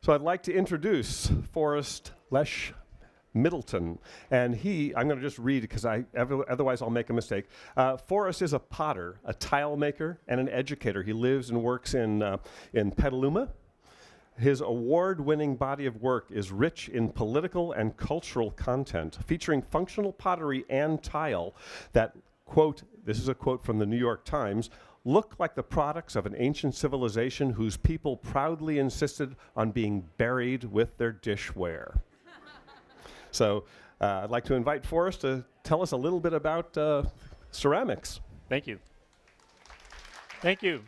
So I'd like to introduce Forrest Lesch-Middelton. And I'm going to just read because otherwise I'll make a mistake. Forrest is a potter, a tile maker, and an educator. He lives and works in Petaluma. His award-winning body of work is rich in political and cultural content, featuring functional pottery and tile that, quote, this is a quote from the New York Times, look like the products of an ancient civilization whose people proudly insisted on being buried with their dishware. So I'd like to invite Forrest to tell us a little bit about ceramics. Thank you. Thank you.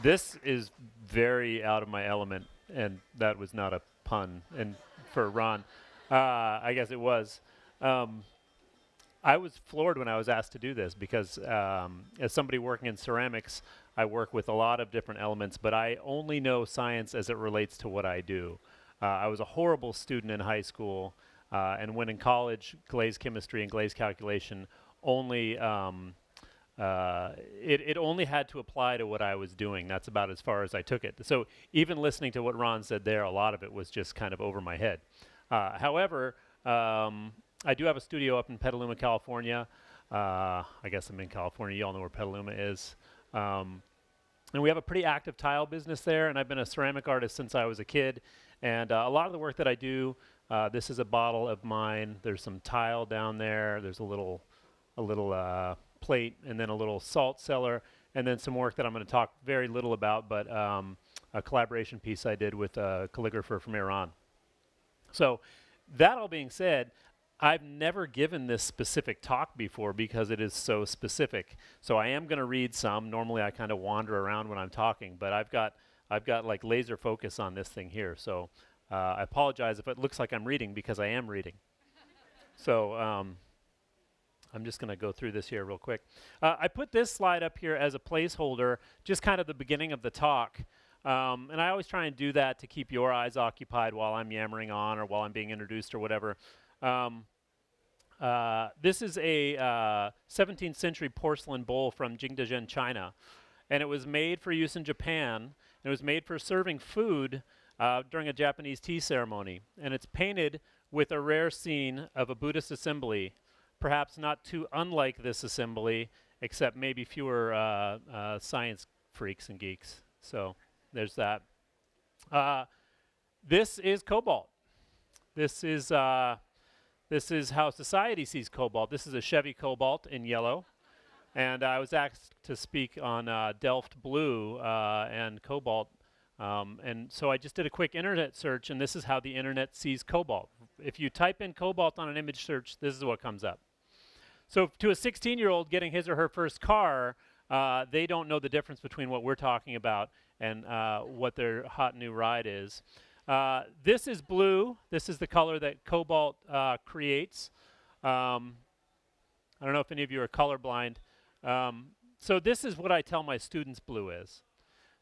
This is very out of my element, and that was not a pun. And for Ron, I guess it was. I was floored when I was asked to do this because as somebody working in ceramics, I work with a lot of different elements, but I only know science as it relates to what I do. I was a horrible student in high school, and when in college, glaze chemistry and glaze calculation only it only had to apply to what I was doing. That's about as far as I took it. So even listening to what Ron said there, a lot of it was just kind of over my head. However, I do have a studio up in Petaluma, California. I guess I'm in California. You all know where Petaluma is. And we have a pretty active tile business there, and I've been a ceramic artist since I was a kid. And a lot of the work that I do, this is a bottle of mine. There's some tile down there. There's a little plate, and then a little salt cellar, and then some work that I'm going to talk very little about, but a collaboration piece I did with a calligrapher from Iran. So that all being said, I've never given this specific talk before because it is so specific. So I am going to read some. Normally I kind of wander around when I'm talking, but I've got like laser focus on this thing here. So I apologize if it looks like I'm reading because I am reading. So I'm just going to go through this here real quick. I put this slide up here as a placeholder, just kind of the beginning of the talk. And I always try and do that to keep your eyes occupied while I'm yammering on or while I'm being introduced or whatever. This is a 17th century porcelain bowl from Jingdezhen, China. And it was made for use in Japan. It was made for serving food during a Japanese tea ceremony. And it's painted with a rare scene of a Buddhist assembly, perhaps not too unlike this assembly, except maybe fewer science freaks and geeks. So there's that. This is Cobalt. This is how society sees Cobalt. This is a Chevy Cobalt in yellow. And I was asked to speak on Delft Blue and Cobalt. And so I just did a quick internet search, and this is how the internet sees Cobalt. If you type in Cobalt on an image search, this is what comes up. So to a 16-year-old getting his or her first car, they don't know the difference between what we're talking about and what their hot new ride is. This is blue. This is the color that Cobalt creates. I don't know if any of you are colorblind. So this is what I tell my students blue is.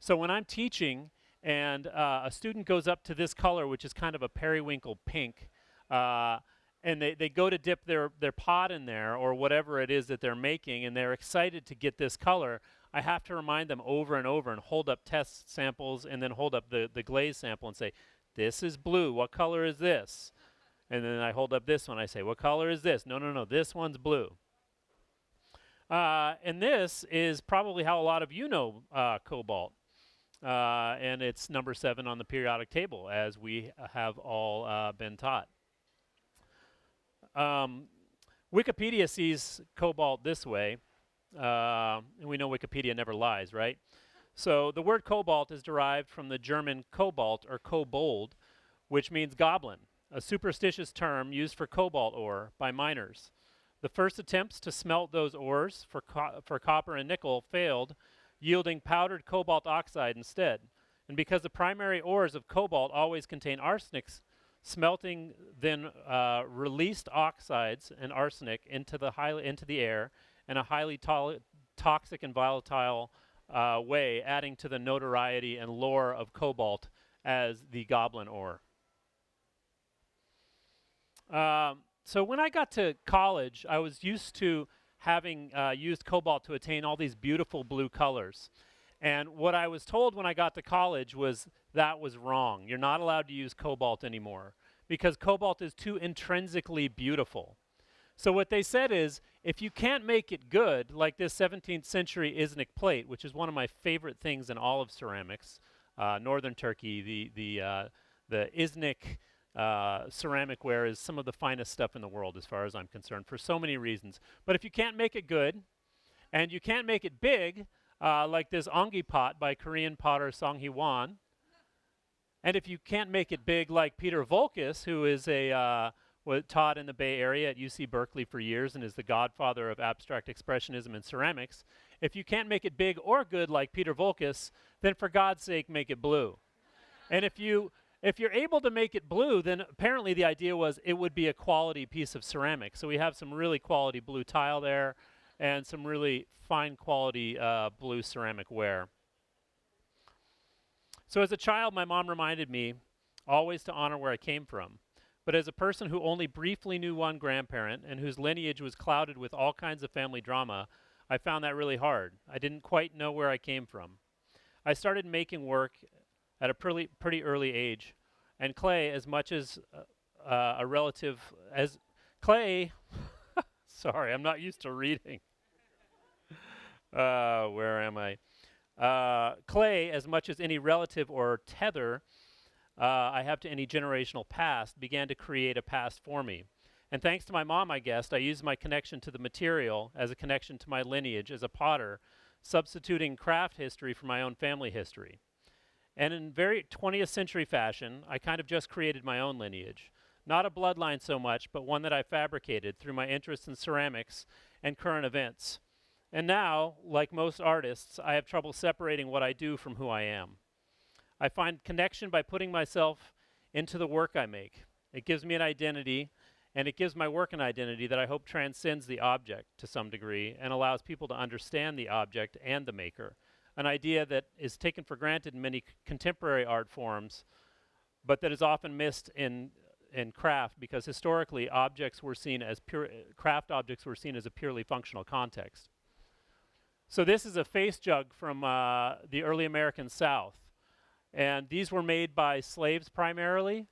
So when I'm teaching and a student goes up to this color, which is kind of a periwinkle pink, and they go to dip their pot in there or whatever it is that they're making, and they're excited to get this color, I have to remind them over and over and hold up test samples and then hold up the glaze sample and say, this is blue. What color is this? And then I hold up this one. I say, what color is this? No, this one's blue. And this is probably how a lot of you know Cobalt. And it's number 7 on the periodic table, as we have all been taught. Wikipedia sees Cobalt this way. And we know Wikipedia never lies, right? So the word cobalt is derived from the German Cobalt or kobold, which means goblin, a superstitious term used for cobalt ore by miners. The first attempts to smelt those ores for copper and nickel failed, yielding powdered cobalt oxide instead. And because the primary ores of cobalt always contain arsenic, smelting then released oxides and arsenic into the air in a highly toxic and volatile way, adding to the notoriety and lore of cobalt as the goblin ore. So when I got to college, I was used to having used cobalt to attain all these beautiful blue colors. And what I was told when I got to college was that was wrong. You're not allowed to use cobalt anymore because cobalt is too intrinsically beautiful. So what they said is, if you can't make it good, like this 17th century Iznik plate, which is one of my favorite things in all of ceramics, northern Turkey, the Iznik ceramic ware is some of the finest stuff in the world as far as I'm concerned for so many reasons. But if you can't make it good, and you can't make it big, like this ongi pot by Korean potter Song Hee-won, and if you can't make it big like Peter Volkes, who is taught in the Bay Area at UC Berkeley for years and is the godfather of abstract expressionism in ceramics, if you can't make it big or good like Peter Volkes, then for God's sake, make it blue. And if you're able to make it blue, then apparently the idea was it would be a quality piece of ceramic. So we have some really quality blue tile there and some really fine quality blue ceramic ware. So as a child, my mom reminded me always to honor where I came from. But as a person who only briefly knew one grandparent and whose lineage was clouded with all kinds of family drama, I found that really hard. I didn't quite know where I came from. I started making work at a pretty early age, and clay, as much as a relative as clay, sorry, I'm not used to reading. Where am I? Clay, as much as any relative or tether I have to any generational past, began to create a past for me. And thanks to my mom, I guess, I used my connection to the material as a connection to my lineage as a potter, substituting craft history for my own family history. And in very 20th century fashion, I kind of just created my own lineage. Not a bloodline so much, but one that I fabricated through my interest in ceramics and current events. And now, like most artists, I have trouble separating what I do from who I am. I find connection by putting myself into the work I make. It gives me an identity, and it gives my work an identity that I hope transcends the object to some degree and allows people to understand the object and the maker, an idea that is taken for granted in many contemporary art forms, but that is often missed in craft because historically objects were seen as craft objects were seen as a purely functional context. So this is a face jug from the early American South. And these were made by slaves primarily.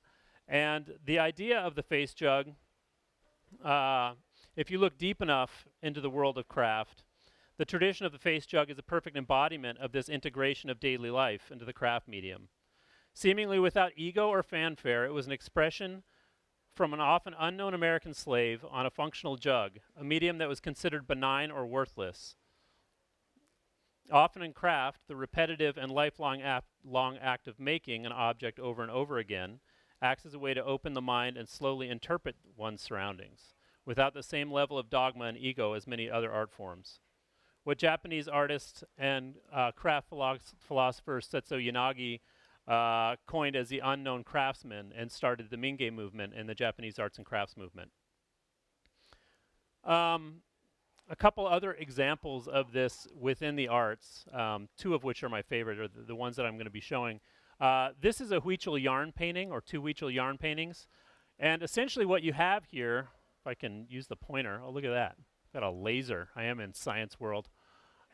And the idea of the face jug, if you look deep enough into the world of craft, the tradition of the face jug is a perfect embodiment of this integration of daily life into the craft medium. Seemingly without ego or fanfare, it was an expression from an often unknown American slave on a functional jug, a medium that was considered benign or worthless. Often in craft, the repetitive and lifelong act of making an object over and over again acts as a way to open the mind and slowly interpret one's surroundings, without the same level of dogma and ego as many other art forms. What Japanese artist and craft philosopher Setsu Yanagi coined as the unknown craftsman and started the Minge movement in the Japanese arts and crafts movement. A couple other examples of this within the arts, two of which are my favorite, are the ones that I'm going to be showing. This is a Huichol yarn painting, or two Huichol yarn paintings. And essentially what you have here, if I can use the pointer, oh, look at that. Got a laser. I am in science world.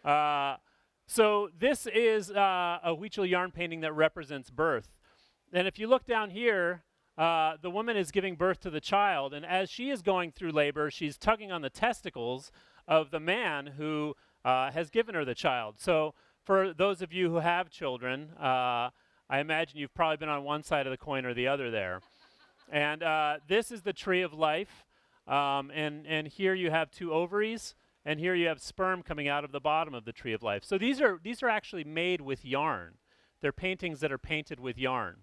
So this is a Huichol yarn painting that represents birth. And if you look down here, the woman is giving birth to the child. And as she is going through labor, she's tugging on the testicles of the man who has given her the child. So for those of you who have children, I imagine you've probably been on one side of the coin or the other there. And this is the tree of life. And here you have two ovaries, and here you have sperm coming out of the bottom of the tree of life. So these are actually made with yarn. They're paintings that are painted with yarn.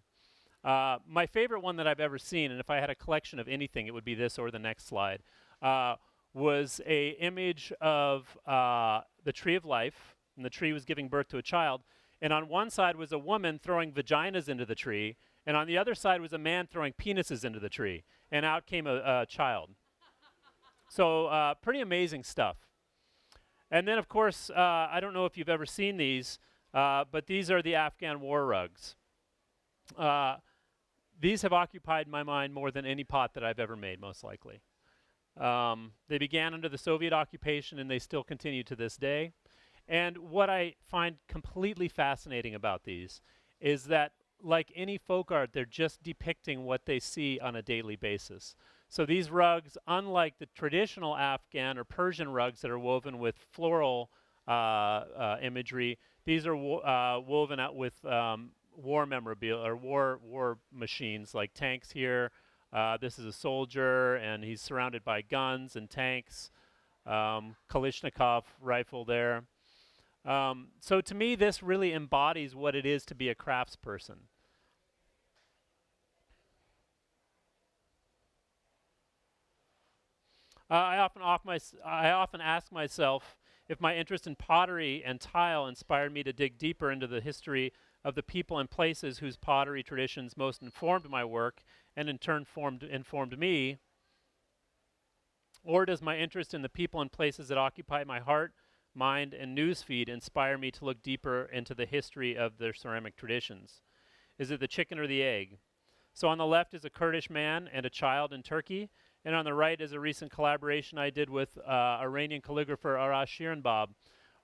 My favorite one that I've ever seen, and if I had a collection of anything, it would be this or the next slide, was a image of the tree of life, and the tree was giving birth to a child. And on one side was a woman throwing vaginas into the tree, and on the other side was a man throwing penises into the tree, and out came a child. So pretty amazing stuff. And then, of course, I don't know if you've ever seen these, but these are the Afghan war rugs. These have occupied my mind more than any pot that I've ever made, most likely. They began under the Soviet occupation, and they still continue to this day. And what I find completely fascinating about these is that, like any folk art, they're just depicting what they see on a daily basis. So these rugs, unlike the traditional Afghan or Persian rugs that are woven with floral imagery, these are woven out with war memorabilia or war machines like tanks here. This is a soldier, and he's surrounded by guns and tanks. Kalashnikov rifle there. So to me, this really embodies what it is to be a craftsperson. I often ask myself if my interest in pottery and tile inspired me to dig deeper into the history of the people and places whose pottery traditions most informed my work and in turn informed me, or does my interest in the people and places that occupy my heart, mind, and newsfeed inspire me to look deeper into the history of their ceramic traditions? Is it the chicken or the egg? So on the left is a Kurdish man and a child in Turkey, and on the right is a recent collaboration I did with Iranian calligrapher Arash Shirinbab,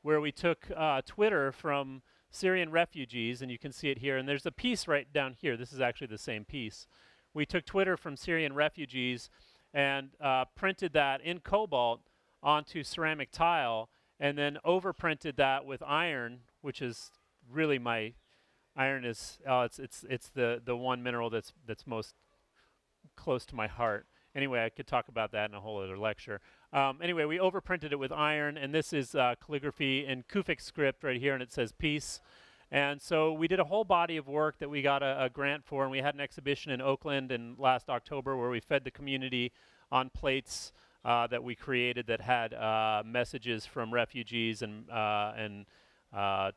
where we took Twitter from Syrian refugees, and you can see it here, and there's a piece right down here. This is actually the same piece. We took Twitter from Syrian refugees and printed that in Cobalt onto ceramic tile, and then overprinted that with iron, which is really my iron is it's the one mineral that's most close to my heart. Anyway, I could talk about that in a whole other lecture. Anyway, we overprinted it with iron, and this is calligraphy in Kufic script right here, and it says peace. And so we did a whole body of work that we got a grant for, and we had an exhibition in Oakland in last October where we fed the community on plates that we created that had messages from refugees and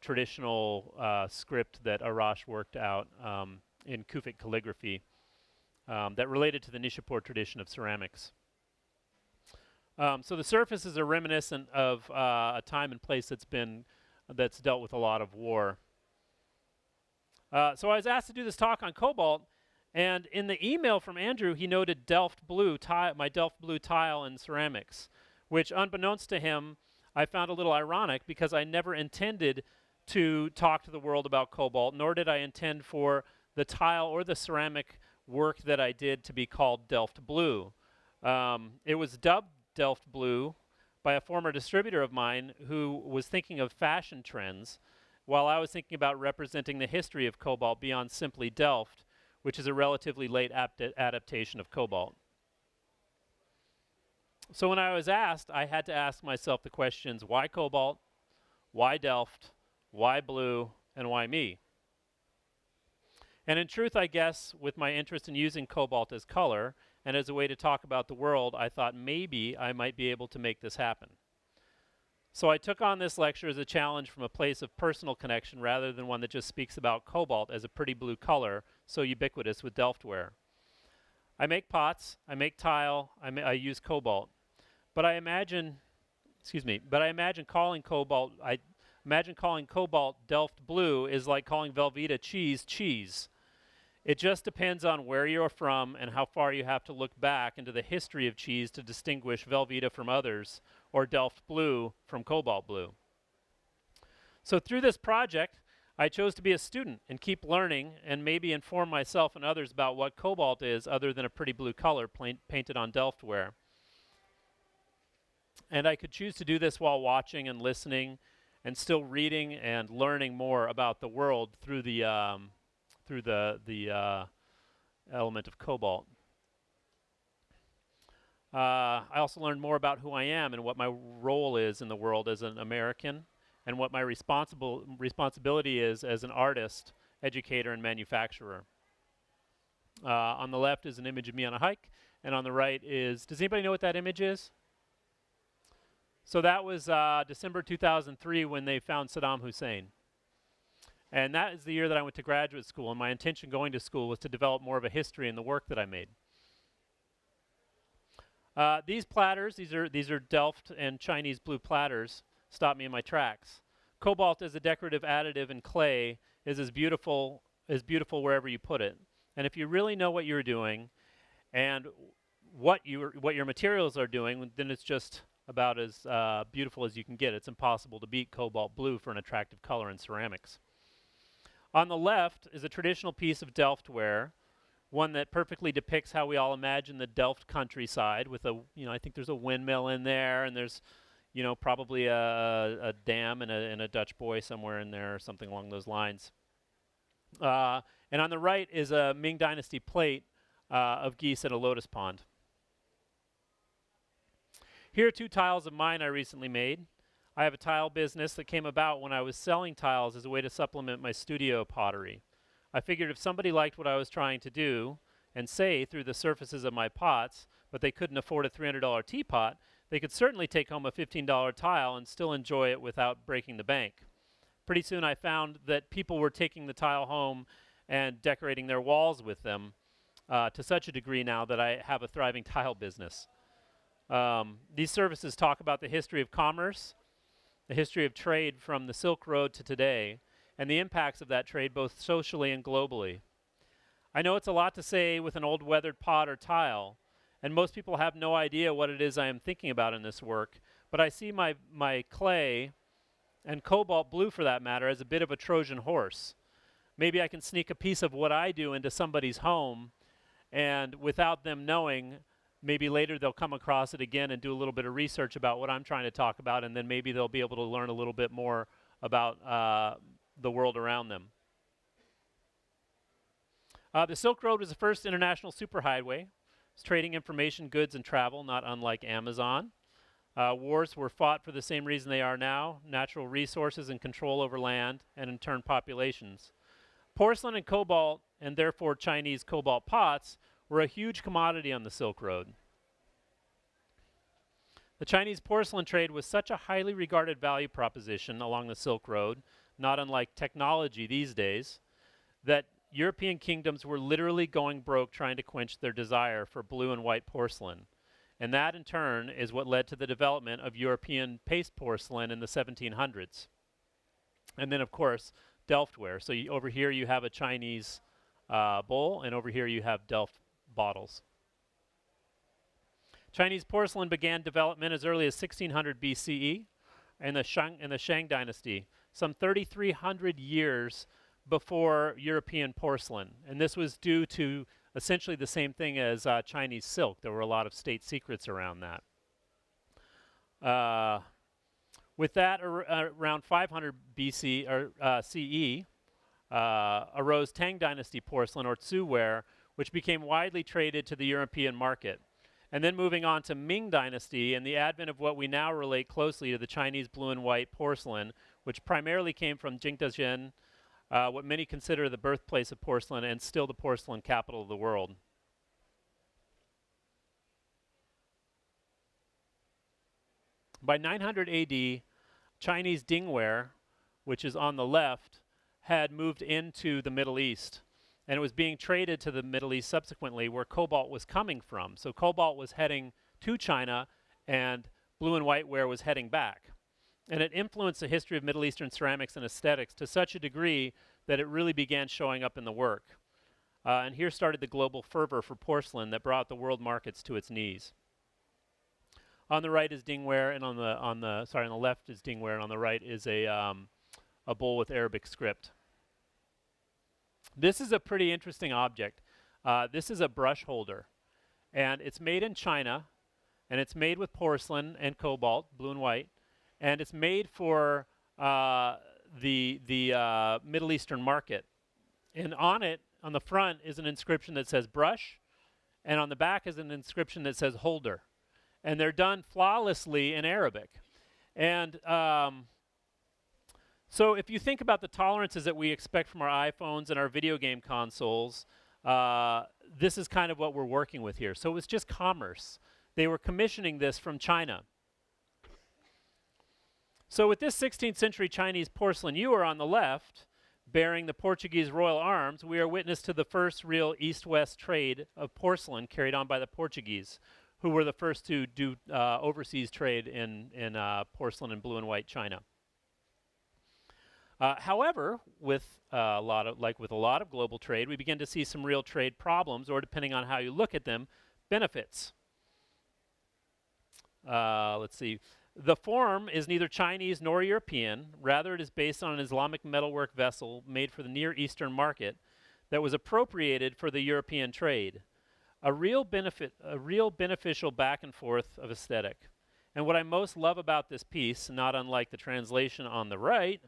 traditional script that Arash worked out in Kufic calligraphy that related to the Nishapur tradition of ceramics. So the surfaces are reminiscent of a time and place that's dealt with a lot of war. So I was asked to do this talk on Cobalt, and in the email from Andrew, he noted Delft blue my Delft blue tile and ceramics, which unbeknownst to him, I found a little ironic because I never intended to talk to the world about Cobalt, nor did I intend for the tile or the ceramic work that I did to be called Delft blue. It was dubbed Delft blue by a former distributor of mine who was thinking of fashion trends while I was thinking about representing the history of Cobalt beyond simply Delft, which is a relatively late adaptation of Cobalt. So when I was asked, I had to ask myself the questions, why Cobalt, why Delft, why blue, and why me? And in truth, I guess, with my interest in using Cobalt as color and as a way to talk about the world, I thought maybe I might be able to make this happen. So I took on this lecture as a challenge from a place of personal connection rather than one that just speaks about Cobalt as a pretty blue color, so ubiquitous with Delftware. I make pots, I make tile, I use Cobalt. But I imagine calling Cobalt Delft blue is like calling Velveeta cheese. It just depends on where you're from and how far you have to look back into the history of cheese to distinguish Velveeta from others, or Delft blue from Cobalt blue. So through this project, I chose to be a student and keep learning and maybe inform myself and others about what Cobalt is other than a pretty blue color painted on Delftware. And I could choose to do this while watching and listening and still reading and learning more about the world through the element of Cobalt. I also learned more about who I am and what my role is in the world as an American and what my responsibility is as an artist, educator, and manufacturer. On the left is an image of me on a hike, and on the right is, does anybody know what that image is? So that was December 2003 when they found Saddam Hussein. And that is the year that I went to graduate school, and my intention going to school was to develop more of a history in the work that I made. These platters, these are Delft and Chinese blue platters, stop me in my tracks. Cobalt as a decorative additive in clay is as beautiful wherever you put it. And if you really know what you're doing and what your materials are doing, then it's just about as beautiful as you can get. It's impossible to beat cobalt blue for an attractive color in ceramics. On the left is a traditional piece of Delftware, one that perfectly depicts how we all imagine the Delft countryside with I think there's a windmill in there, and there's, probably a dam and a Dutch boy somewhere in there or something along those lines. And on the right is a Ming Dynasty plate of geese at a lotus pond. Here are 2 tiles of mine I recently made. I have a tile business that came about when I was selling tiles as a way to supplement my studio pottery. I figured if somebody liked what I was trying to do and say through the surfaces of my pots, but they couldn't afford a $300 teapot, they could certainly take home a $15 tile and still enjoy it without breaking the bank. Pretty soon I found that people were taking the tile home and decorating their walls with them to such a degree now that I have a thriving tile business. These services talk about the history of commerce, the history of trade from the Silk Road to today, and the impacts of that trade both socially and globally. I know it's a lot to say with an old weathered pot or tile, and most people have no idea what it is I am thinking about in this work, but I see my clay, and cobalt blue for that matter, as a bit of a Trojan horse. Maybe I can sneak a piece of what I do into somebody's home, and without them knowing, maybe later they'll come across it again and do a little bit of research about what I'm trying to talk about, and then maybe they'll be able to learn a little bit more about the world around them. The Silk Road was the first international superhighway. It's trading information, goods, and travel, not unlike Amazon. Wars were fought for the same reason they are now: natural resources and control over land, and in turn populations. Porcelain and cobalt, and therefore Chinese cobalt pots, were a huge commodity on the Silk Road. The Chinese porcelain trade was such a highly regarded value proposition along the Silk Road, not unlike technology these days, that European kingdoms were literally going broke trying to quench their desire for blue and white porcelain. And that, in turn, is what led to the development of European paste porcelain in the 1700s. And then, of course, Delftware. So over here you have a Chinese bowl, and over here you have Delft bottles. Chinese porcelain began development as early as 1600 BCE in the Shang Dynasty, some 3,300 years before European porcelain. And this was due to essentially the same thing as Chinese silk. There were a lot of state secrets around that. With that, around 500 BC or CE, arose Tang Dynasty porcelain, or Tsuware, which became widely traded to the European market. And then moving on to Ming Dynasty and the advent of what we now relate closely to the Chinese blue and white porcelain, which primarily came from Jingdezhen, what many consider the birthplace of porcelain and still the porcelain capital of the world. By 900 AD, Chinese dingware, which is on the left, had moved into the Middle East, and it was being traded to the Middle East subsequently, where cobalt was coming from. So cobalt was heading to China, and blue and white ware was heading back. And it influenced the history of Middle Eastern ceramics and aesthetics to such a degree that it really began showing up in the work. And here started the global fervor for porcelain that brought the world markets to its knees. On the right is dingware, and on the left is dingware, and on the right is a bowl with Arabic script. This is a pretty interesting object. This is a brush holder, and it's made in China, and it's made with porcelain and cobalt, blue and white, and it's made for the Middle Eastern market. And on it, on the front, is an inscription that says brush, and on the back is an inscription that says holder. And they're done flawlessly in Arabic. And so if you think about the tolerances that we expect from our iPhones and our video game consoles, this is kind of what we're working with here. So it's just commerce. They were commissioning this from China. So with this 16th century Chinese porcelain ewer on the left, bearing the Portuguese royal arms, we are witness to the first real east-west trade of porcelain carried on by the Portuguese, who were the first to do overseas trade in porcelain in blue and white China. However, with a lot of global trade, we begin to see some real trade problems, or depending on how you look at them, benefits. let's see. The form is neither Chinese nor European. Rather, it is based on an Islamic metalwork vessel made for the Near Eastern market that was appropriated for the European trade. A real beneficial back and forth of aesthetic. And what I most love about this piece, not unlike the translation on the right,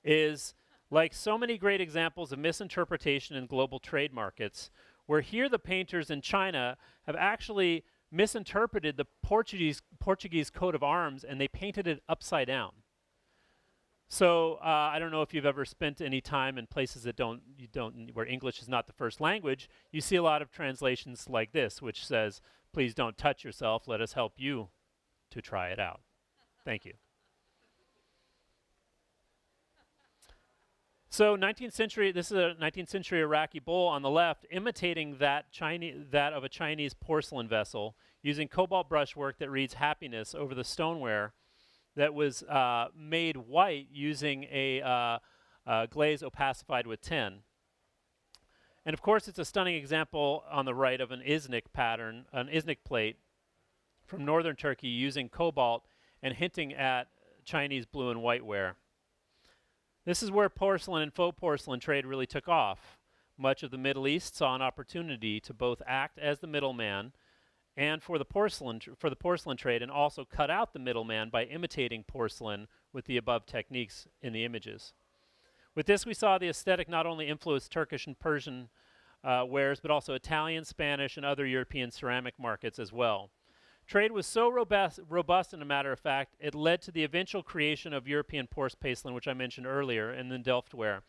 is like so many great examples of misinterpretation in global trade markets, where here the painters in China have actually misinterpreted the Portuguese coat of arms and they painted it upside down. So I don't know if you've ever spent any time in places that where English is not the first language. You see a lot of translations like this, which says, "Please don't touch yourself. Let us help you to try it out." Thank you. So 19th century, this is a 19th century Iraqi bowl on the left, imitating that of a Chinese porcelain vessel, using cobalt brushwork that reads "happiness" over the stoneware that was made white using a glaze opacified with tin. And of course, it's a stunning example on the right of an Iznik pattern, an Iznik plate from northern Turkey using cobalt and hinting at Chinese blue and whiteware. This is where porcelain and faux porcelain trade really took off. Much of the Middle East saw an opportunity to both act as the middleman and for the porcelain trade, and also cut out the middleman by imitating porcelain with the above techniques in the images. With this, we saw the aesthetic not only influence Turkish and Persian wares, but also Italian, Spanish, and other European ceramic markets as well. Trade was so robust, in a matter of fact, it led to the eventual creation of European porcelain, which I mentioned earlier, and then Delftware.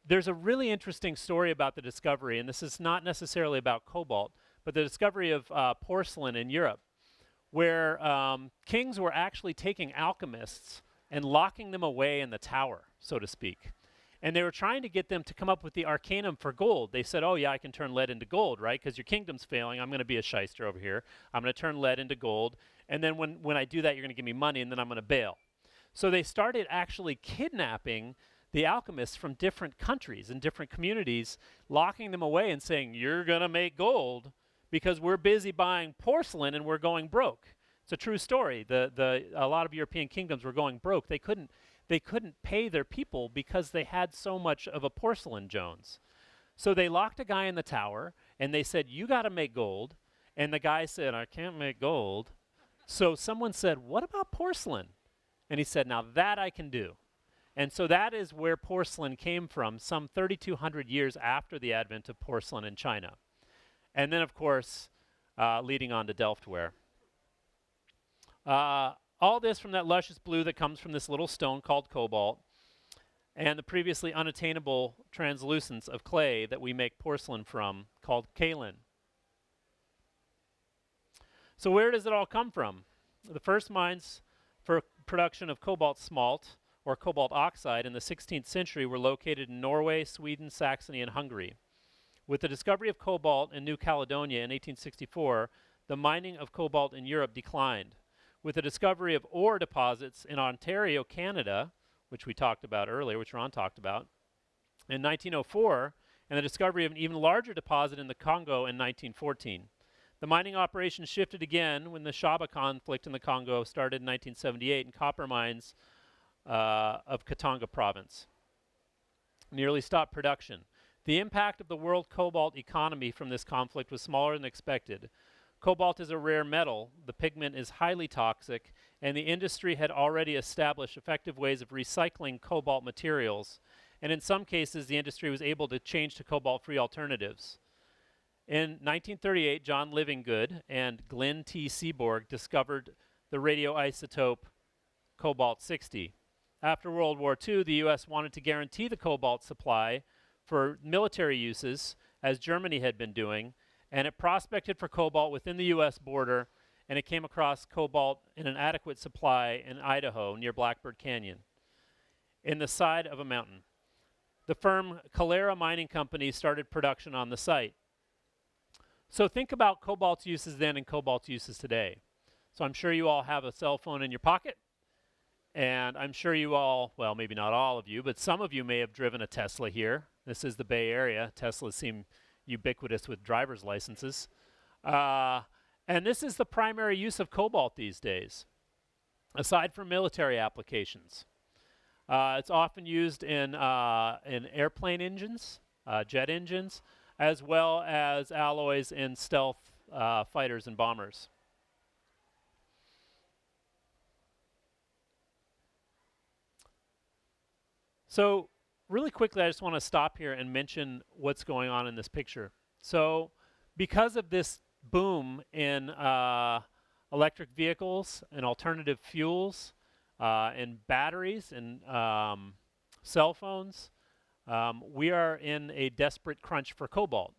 There's a really interesting story about the discovery, and this is not necessarily about cobalt, but the discovery of porcelain in Europe, where kings were actually taking alchemists and locking them away in the tower, so to speak. And they were trying to get them to come up with the arcanum for gold. They said, "Oh yeah, I can turn lead into gold, right? Because your kingdom's failing. I'm going to be a shyster over here. I'm going to turn lead into gold. And then when I do that, you're going to give me money, and then I'm going to bail." So they started actually kidnapping the alchemists from different countries and different communities, locking them away and saying, "You're going to make gold because we're busy buying porcelain and we're going broke." It's a true story. A lot of European kingdoms were going broke. They couldn't pay their people because they had so much of a porcelain Jones. So they locked a guy in the tower and they said, "You got to make gold." And the guy said, "I can't make gold." So someone said, "What about porcelain?" And he said, "Now that I can do." And so that is where porcelain came from, some 3,200 years after the advent of porcelain in China. And then, of course, leading on to Delftware. All this from that luscious blue that comes from this little stone called cobalt, and the previously unattainable translucence of clay that we make porcelain from, called kaolin. So where does it all come from? The first mines for production of cobalt smalt, or cobalt oxide, in the 16th century were located in Norway, Sweden, Saxony, and Hungary. With the discovery of cobalt in New Caledonia in 1864, the mining of cobalt in Europe declined. With the discovery of ore deposits in Ontario, Canada, which we talked about earlier, which Ron talked about, in 1904, and the discovery of an even larger deposit in the Congo in 1914. The mining operation shifted again when the Shaba conflict in the Congo started in 1978 and copper mines of Katanga province nearly stopped production. The impact of the world cobalt economy from this conflict was smaller than expected. Cobalt is a rare metal, the pigment is highly toxic, and the industry had already established effective ways of recycling cobalt materials, and in some cases the industry was able to change to cobalt-free alternatives. In 1938, John Livingood and Glenn T. Seaborg discovered the radioisotope cobalt-60. After World War II, the U.S. wanted to guarantee the cobalt supply for military uses, as Germany had been doing, and it prospected for cobalt within the U.S. border, and it came across cobalt in an adequate supply in Idaho near Blackbird Canyon, in the side of a mountain. The firm Calera Mining Company started production on the site. So think about cobalt's uses then and cobalt's uses today. So I'm sure you all have a cell phone in your pocket, and I'm sure you all, well, maybe not all of you, but some of you may have driven a Tesla here. This is the Bay Area. Teslas seem ubiquitous with driver's licenses. And this is the primary use of cobalt these days, aside from military applications. It's often used in airplane engines, jet engines, as well as alloys in stealth fighters and bombers. So really quickly, I just want to stop here and mention what's going on in this picture. So because of this boom in electric vehicles and alternative fuels and batteries and cell phones, we are in a desperate crunch for cobalt.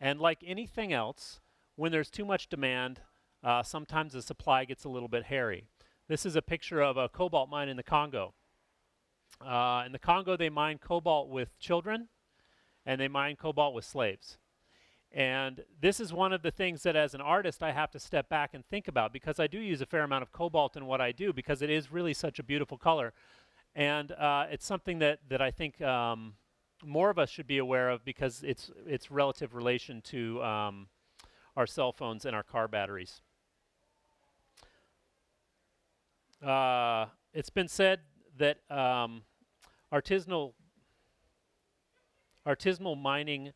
And like anything else, when there's too much demand, sometimes the supply gets a little bit hairy. This is a picture of a cobalt mine in the Congo. In the Congo, they mine cobalt with children, and they mine cobalt with slaves. And this is one of the things that as an artist I have to step back and think about, because I do use a fair amount of cobalt in what I do, because it is really such a beautiful color. And it's something that I think more of us should be aware of, because it's relative relation to our cell phones and our car batteries. It's been said that artisanal mining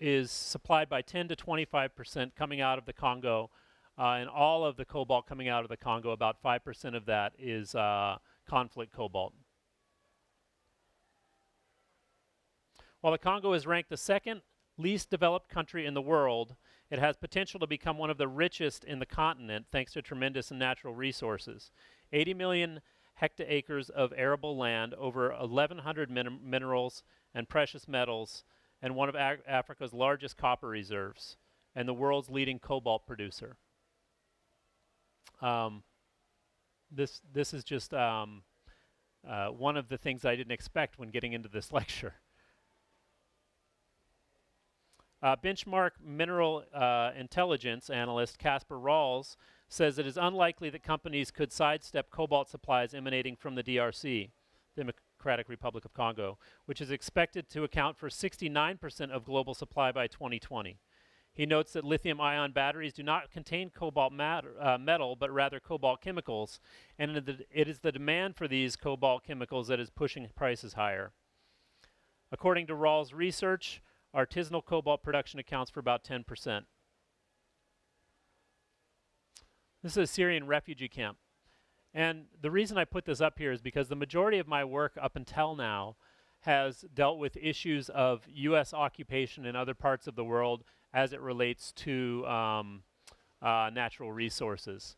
is supplied by 10 to 25% coming out of the Congo, and all of the cobalt coming out of the Congo, about 5% of that is conflict cobalt. While the Congo is ranked the second least developed country in the world, it has potential to become one of the richest in the continent thanks to tremendous natural resources. 80 million hectares of arable land, over 1,100 minerals and precious metals, and one of Africa's largest copper reserves, and the world's leading cobalt producer. This is just one of the things I didn't expect when getting into this lecture. Benchmark mineral intelligence analyst Casper Rawls says it is unlikely that companies could sidestep cobalt supplies emanating from the DRC, Democratic Republic of Congo, which is expected to account for 69% of global supply by 2020. He notes that lithium-ion batteries do not contain cobalt metal, but rather cobalt chemicals, and it is the demand for these cobalt chemicals that is pushing prices higher. According to Rawls' research, artisanal cobalt production accounts for about 10%. This is a Syrian refugee camp. And the reason I put this up here is because the majority of my work up until now has dealt with issues of U.S. occupation in other parts of the world as it relates to natural resources.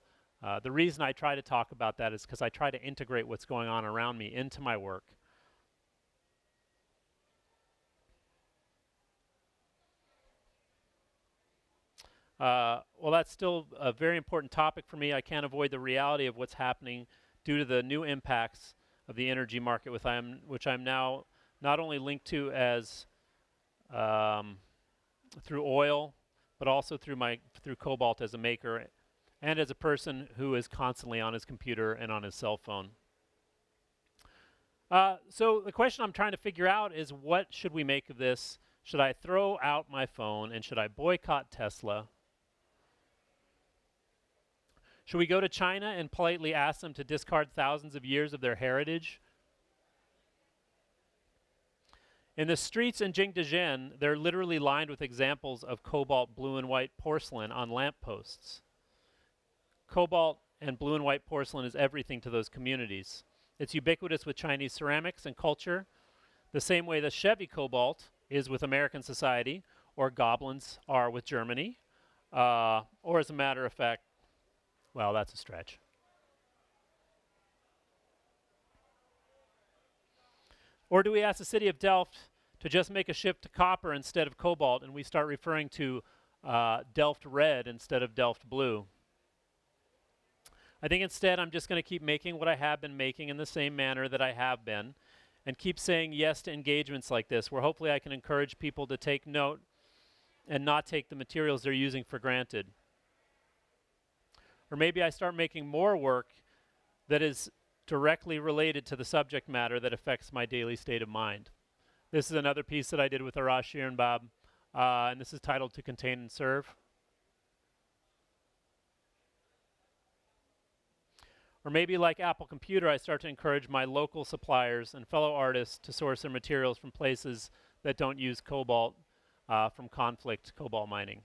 The reason I try to talk about that is because I try to integrate what's going on around me into my work. Well, that's still a very important topic for me. I can't avoid the reality of what's happening due to the new impacts of the energy market, which I'm now not only linked to as through oil, but also through cobalt as a maker, and as a person who is constantly on his computer and on his cell phone. So the question I'm trying to figure out is, what should we make of this? Should I throw out my phone, and should I boycott Tesla? Should we go to China and politely ask them to discard thousands of years of their heritage? In the streets in Jingdezhen, they're literally lined with examples of cobalt blue and white porcelain on lampposts. Cobalt and blue and white porcelain is everything to those communities. It's ubiquitous with Chinese ceramics and culture, the same way the Chevy cobalt is with American society, or goblins are with Germany, or as a matter of fact, well, that's a stretch. Or do we ask the city of Delft to just make a shift to copper instead of cobalt, and we start referring to Delft red instead of Delft blue? I think instead I'm just going to keep making what I have been making in the same manner that I have been, and keep saying yes to engagements like this, where hopefully I can encourage people to take note and not take the materials they're using for granted. Or maybe I start making more work that is directly related to the subject matter that affects my daily state of mind. This is another piece that I did with Arash Shirinbab, and this is titled To Contain and Serve. Or maybe like Apple Computer, I start to encourage my local suppliers and fellow artists to source their materials from places that don't use cobalt from conflict cobalt mining.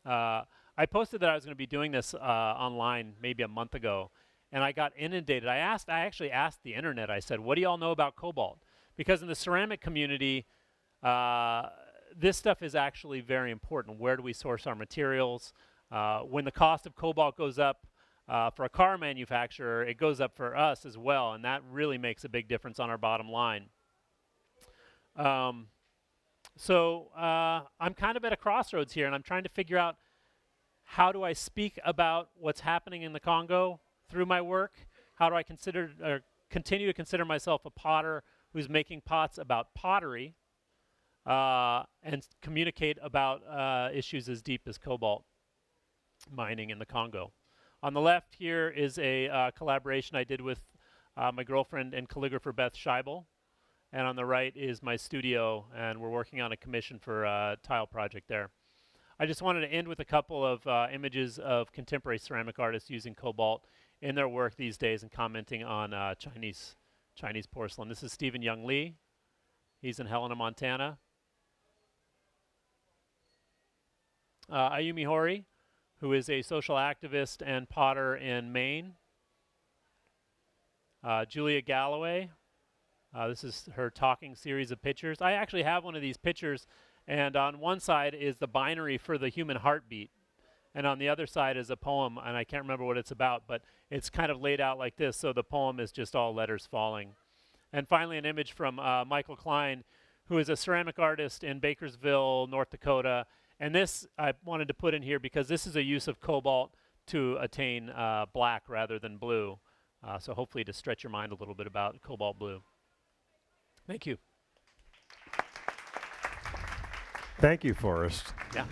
I posted that I was going to be doing this online maybe a month ago, and I got inundated. I actually asked the internet, I said, what do y'all know about cobalt? Because in the ceramic community, this stuff is actually very important. Where do we source our materials? When the cost of cobalt goes up for a car manufacturer, it goes up for us as well, and that really makes a big difference on our bottom line. So I'm kind of at a crossroads here, and I'm trying to figure out, how do I speak about what's happening in the Congo through my work? How do I continue to consider myself a potter who's making pots about pottery and communicate about issues as deep as cobalt mining in the Congo? On the left here is a collaboration I did with my girlfriend and calligrapher Beth Scheibel. And on the right is my studio, and we're working on a commission for a tile project there. I just wanted to end with a couple of images of contemporary ceramic artists using cobalt in their work these days and commenting on Chinese porcelain. This is Stephen Young Lee. He's in Helena, Montana. Ayumi Hori, who is a social activist and potter in Maine. Julia Galloway. This is her talking series of pictures. I actually have one of these pictures, and on one side is the binary for the human heartbeat, and on the other side is a poem, and I can't remember what it's about, but it's kind of laid out like this, so the poem is just all letters falling. And finally, an image from Michael Klein, who is a ceramic artist in Bakersville, North Dakota, and this I wanted to put in here because this is a use of cobalt to attain black rather than blue, so hopefully to stretch your mind a little bit about cobalt blue. Thank you. Thank you, Forrest. Yeah.